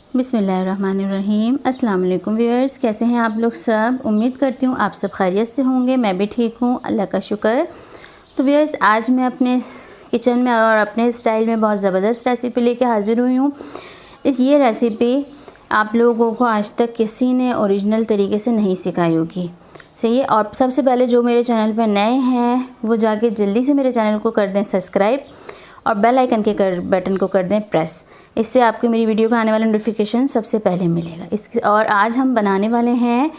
बिस्मिल्लाहिर्रहमानिर्रहीम। अस्सलाम वालेकुम व्यूअर्स, कैसे हैं आप लोग सब। उम्मीद करती हूँ आप सब खैरियत से होंगे। मैं भी ठीक हूँ, अल्लाह का शुक्र। तो व्यूअर्स, आज मैं अपने किचन में और अपने स्टाइल में बहुत ज़बरदस्त रेसिपी लेके हाज़िर हुई हूँ। ये रेसिपी आप लोगों को आज तक किसी ने ओरिजिनल तरीके से नहीं सिखाई होगी, सही है। और सबसे पहले जो मेरे चैनल पर नए हैं वो जाके जल्दी से मेरे चैनल को कर दें सब्सक्राइब और बेल आइकन के बटन को कर दें प्रेस। इससे आपको मेरी वीडियो का आने वाला नोटिफिकेशन सबसे पहले मिलेगा। और आज हम बनाने वाले हैं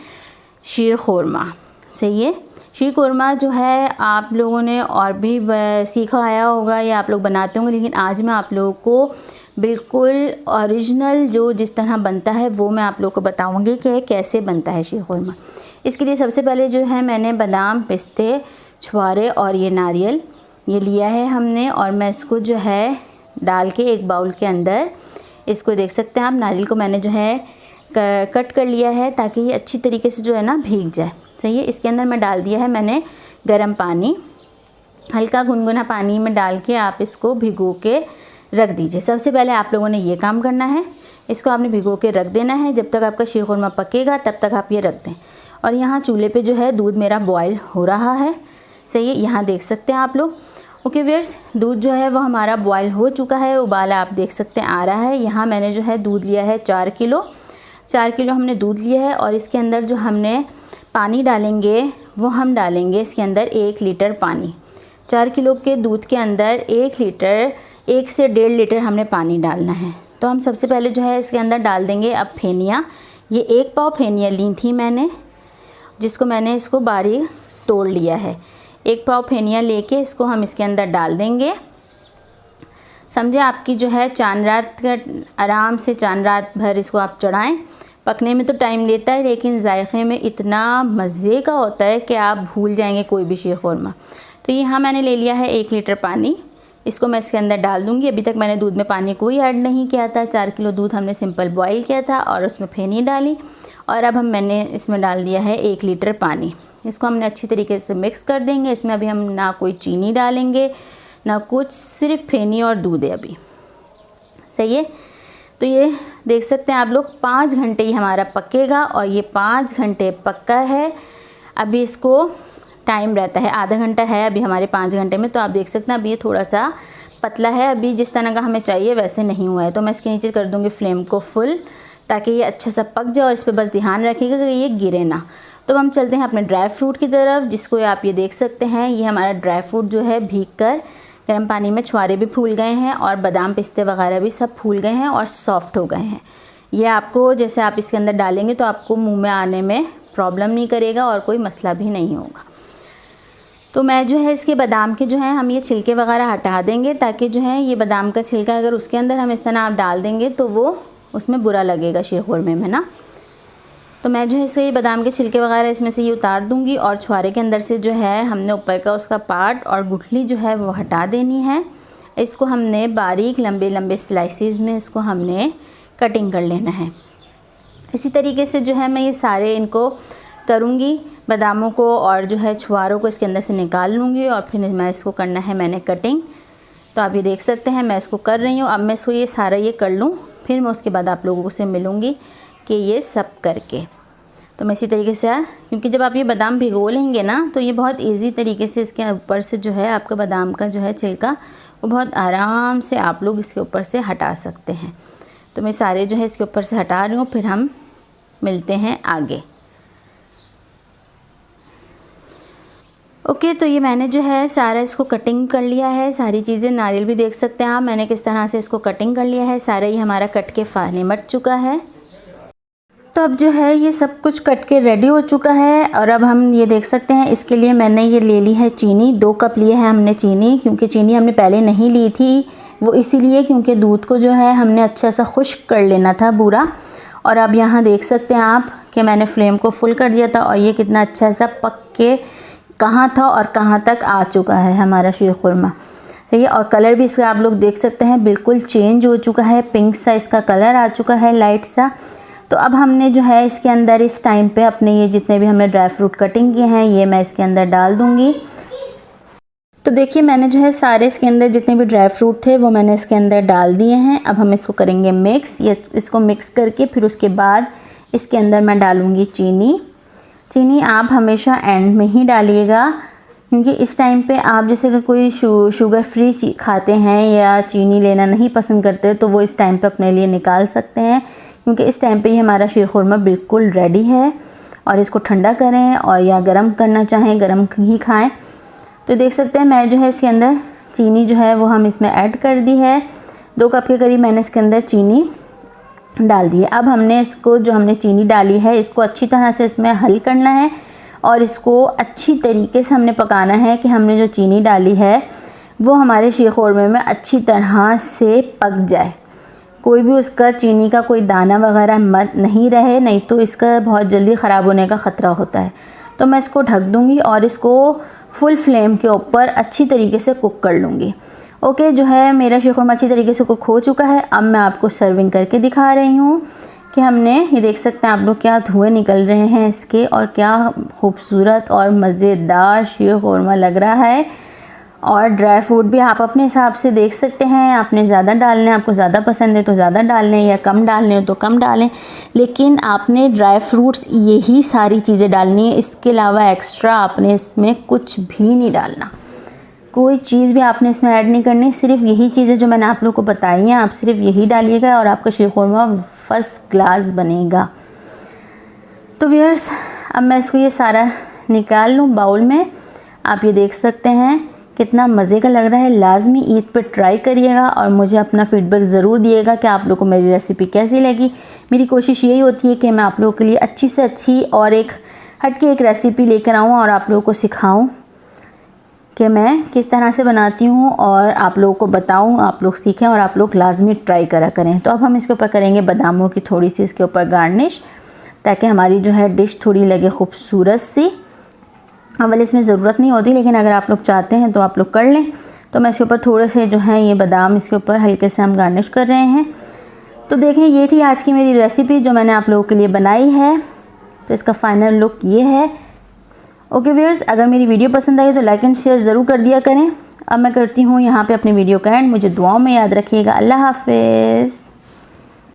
शीर ख़ुरमा, सही है। शीर ख़ुरमा जो है आप लोगों ने और भी सीखा आया होगा या आप लोग बनाते होंगे, लेकिन आज मैं आप लोगों को बिल्कुल ओरिजिनल जो जिस तरह बनता है वो मैं आप लोगों को बताऊंगी कि कैसे बनता है शीर ख़ुरमा। इसके लिए सबसे पहले जो है मैंने बादाम, पिस्ते, छुहारे और ये नारियल ये लिया है हमने, और मैं इसको जो है डाल के एक बाउल के अंदर इसको देख सकते हैं आप। नारियल को मैंने जो है कट कर लिया है ताकि ये अच्छी तरीके से जो है ना भीग जाए, सही है। इसके अंदर मैं डाल दिया है मैंने गर्म पानी, हल्का गुनगुना पानी में डाल के आप इसको भिगो के रख दीजिए। सबसे पहले आप लोगों ने ये काम करना है, इसको आपने भिगो के रख देना है। जब तक आपका शीर ख़ुरमा पकेगा तब तक आप ये रख दें। और यहाँ चूल्हे पे जो है दूध मेरा बॉयल हो रहा है, सही है, यहाँ देख सकते हैं आप लोग। ओके व्यूअर्स, दूध जो है वो हमारा बॉयल हो चुका है, उबाला आप देख सकते हैं आ रहा है। यहाँ मैंने जो है दूध लिया है 4 किलो हमने दूध लिया है। और इसके अंदर जो हमने पानी डालेंगे वो हम डालेंगे इसके अंदर 1 लीटर पानी। 4 किलो के दूध के अंदर 1 से 1.5 लीटर हमने पानी डालना है। तो हम सबसे पहले जो है इसके अंदर डाल देंगे अब फेनिया। ये 1 पाव फेनिया ली थी मैंने, जिसको मैंने इसको बारीक तोड़ लिया है। 1 पाव फेनिया लेके इसको हम इसके अंदर डाल देंगे। समझे, आपकी जो है चांद रात का आराम से चांद रात भर इसको आप चढ़ाएं। पकने में तो टाइम लेता है लेकिन जायक़े में इतना मज़े का होता है कि आप भूल जाएंगे कोई भी शीर ख़ुरमा। तो यहाँ मैंने ले लिया है 1 लीटर पानी, इसको मैं इसके अंदर डाल दूँगी। अभी तक मैंने दूध में पानी कोई ऐड नहीं किया था। 4 किलो दूध हमने सिंपल बॉयल किया था और उसमें फेनी डाली। और अब मैंने इसमें डाल दिया है 1 लीटर पानी। इसको हमने अच्छी तरीके से मिक्स कर देंगे। इसमें अभी हम ना कोई चीनी डालेंगे ना कुछ, सिर्फ फेनी और दूध है अभी, सही है। तो ये देख सकते हैं आप लोग 5 घंटे ही हमारा पकेगा और ये 5 घंटे पक्का है। अभी इसको टाइम रहता है, आधा घंटा है अभी हमारे 5 घंटे में। तो आप देख सकते हैं अभी ये थोड़ा सा पतला है, अभी जिस तरह का हमें चाहिए वैसे नहीं हुआ है। तो मैं इसके नीचे कर दूँगी फ्लेम को फुल ताकि ये अच्छा सा पक जाए। और इस पर बस ध्यान रखिएगा कि ये गिरे ना। तो हम चलते हैं अपने ड्राई फ्रूट की तरफ, जिसको आप ये देख सकते हैं। ये हमारा ड्राई फ्रूट जो है भीग कर गर्म पानी में, छुहारे भी फूल गए हैं और बादाम, पिस्ते वगैरह भी सब फूल गए हैं और सॉफ्ट हो गए हैं। ये आपको जैसे आप इसके अंदर डालेंगे तो आपको मुंह में आने में प्रॉब्लम नहीं करेगा और कोई मसला भी नहीं होगा। तो मैं जो है इसके बादाम के जो है हम ये छिलके वगैरह हटा देंगे, ताकि जो है ये बादाम का छिलका अगर उसके अंदर हम इस तरह आप डाल देंगे तो वो उसमें बुरा लगेगा शीर ख़ुरमे में ना। तो मैं जो है इसे ये बादाम के छिलके वगैरह इसमें से ये उतार दूंगी। और छुहारे के अंदर से जो है हमने ऊपर का उसका पार्ट और गुठली जो है वो हटा देनी है। इसको हमने बारीक लंबे लंबे स्लाइसिस में इसको हमने कटिंग कर लेना है। इसी तरीके से जो है मैं ये सारे इनको करूँगी, बादामों को और जो है छुहारों को इसके अंदर से निकाल लूँगी और फिर मैं इसको करना है मैंने कटिंग। तो आप ये देख सकते हैं मैं इसको कर रही हूँ। अब मैं इसको ये सारा ये कर लूँ, फिर मैं उसके बाद आप लोगों से मिलूँगी कि ये सब करके। तो मैं इसी तरीके से, क्योंकि जब आप ये बादाम भिगो लेंगे ना तो ये बहुत इजी तरीके से इसके ऊपर से जो है आपका बादाम का जो है छिलका वो बहुत आराम से आप लोग इसके ऊपर से हटा सकते हैं। तो मैं सारे जो है इसके ऊपर से हटा रही हूँ, फिर हम मिलते हैं आगे। ओके, तो ये मैंने जो है सारा इसको कटिंग कर लिया है, सारी चीज़ें। नारियल भी देख सकते हैं आप मैंने किस तरह से इसको कटिंग कर लिया है। सारा ये हमारा कट के निमट चुका है। तो अब जो है ये सब कुछ कट के रेडी हो चुका है। और अब हम ये देख सकते हैं, इसके लिए मैंने ये ले ली है चीनी। 2 कप लिए है हमने चीनी, क्योंकि चीनी हमने पहले नहीं ली थी वो इसीलिए क्योंकि दूध को जो है हमने अच्छा सा खुश्क कर लेना था पूरा। और अब यहाँ देख सकते हैं आप कि मैंने फ्लेम को फुल कर दिया था और ये कितना अच्छा सा पक के कहाँ था और कहाँ तक आ चुका है हमारा शीर ख़ुरमा, सही है। और कलर भी इसका आप लोग देख सकते हैं बिल्कुल चेंज हो चुका है, पिंक सा इसका कलर आ चुका है, लाइट सा। तो अब हमने जो है इसके अंदर इस टाइम पे अपने ये जितने भी हमने ड्राई फ्रूट कटिंग किए हैं ये मैं इसके अंदर डाल दूँगी। तो तो देखिए मैंने जो है सारे इसके अंदर जितने भी ड्राई फ्रूट थे वो मैंने इसके अंदर डाल दिए हैं। अब हम इसको करेंगे मिक्स। ये इसको मिक्स करके फिर उसके बाद इसके अंदर मैं डालूँगी चीनी। चीनी आप हमेशा एंड में ही डालिएगा, क्योंकि इस टाइम पे आप जैसे कि कोई शुगर फ्री खाते हैं या चीनी लेना नहीं पसंद करते तो वो इस टाइम पे अपने लिए निकाल सकते हैं, क्योंकि इस टाइम पे ही हमारा शीर खुरमा बिल्कुल रेडी है। और इसको ठंडा करें और या गरम करना चाहें गरम ही खाएं। तो देख सकते हैं मैं जो है इसके अंदर चीनी जो है वो हम इसमें ऐड कर दी है। 2 कप के करीब मैंने इसके अंदर चीनी डाल दी है। अब हमने इसको जो हमने चीनी डाली है इसको अच्छी तरह से इसमें हल करना है और इसको अच्छी तरीके से हमने पकाना है कि हमने जो चीनी डाली है वो हमारे शीर खुरमे में अच्छी तरह से पक जाए। कोई भी उसका चीनी का कोई दाना वगैरह मत नहीं रहे, नहीं तो इसका बहुत जल्दी ख़राब होने का ख़तरा होता है। तो मैं इसको ढक दूँगी और इसको फुल फ्लेम के ऊपर अच्छी तरीके से कुक कर लूँगी। ओके, जो है मेरा शीर खुरमा अच्छी तरीके से कुक हो चुका है। अब मैं आपको सर्विंग करके दिखा रही हूँ कि हमने ये देख सकते हैं आप लोग क्या धुएँ निकल रहे हैं इसके, और क्या खूबसूरत और मज़ेदार शीर खुरमा लग रहा है। और ड्राई फ्रूट भी आप अपने हिसाब से देख सकते हैं, आपने ज़्यादा डालने, आपको ज़्यादा पसंद है तो ज़्यादा डाल लें या कम डालने हो तो कम डालें, लेकिन आपने ड्राई फ्रूट्स यही सारी चीज़ें डालनी है। इसके अलावा एक्स्ट्रा आपने इसमें कुछ भी नहीं डालना, कोई चीज़ भी आपने इसमें ऐड नहीं करनी, सिर्फ यही चीज़ें जो मैंने आप लोग को बताई हैं आप सिर्फ यही डालिएगा और आपका शीर खुरमा फर्स्ट क्लास बनेगा। तो व्यूअर्स अब मैं इसको ये सारा निकाल लूँ बाउल में। आप ये देख सकते हैं कितना मज़े का लग रहा है। लाजमी ईद पे ट्राई करिएगा और मुझे अपना फ़ीडबैक ज़रूर दिएगा कि आप लोगों को मेरी रेसिपी कैसी लगी। मेरी कोशिश यही होती है कि मैं आप लोगों के लिए अच्छी से अच्छी और एक हटके एक रेसिपी लेकर आऊँ और आप लोगों को सिखाऊँ कि मैं किस तरह से बनाती हूँ और आप लोगों को बताऊँ, आप लोग सीखें और आप लोग लाजमी ट्राई करा करें। तो अब हम इसके ऊपर करेंगे बादामों की थोड़ी सी इसके ऊपर गार्निश, ताकि हमारी जो है डिश थोड़ी लगे खूबसूरत सी। अवल इसमें ज़रूरत नहीं होती, लेकिन अगर आप लोग चाहते हैं तो आप लोग कर लें। तो मैं इसके ऊपर थोड़े से जो है ये बादाम इसके ऊपर हल्के से हम गार्निश कर रहे हैं। तो देखें ये थी आज की मेरी रेसिपी जो मैंने आप लोगों के लिए बनाई है। तो इसका फाइनल लुक ये है। ओके व्यूअर्स, अगर मेरी वीडियो पसंद आई तो लाइक एंड शेयर ज़रूर कर दिया करें। अब मैं करती हूँ यहाँ पे अपनी वीडियो का एंड। मुझे दुआओं में याद रखिएगा। अल्लाह हाफिज़।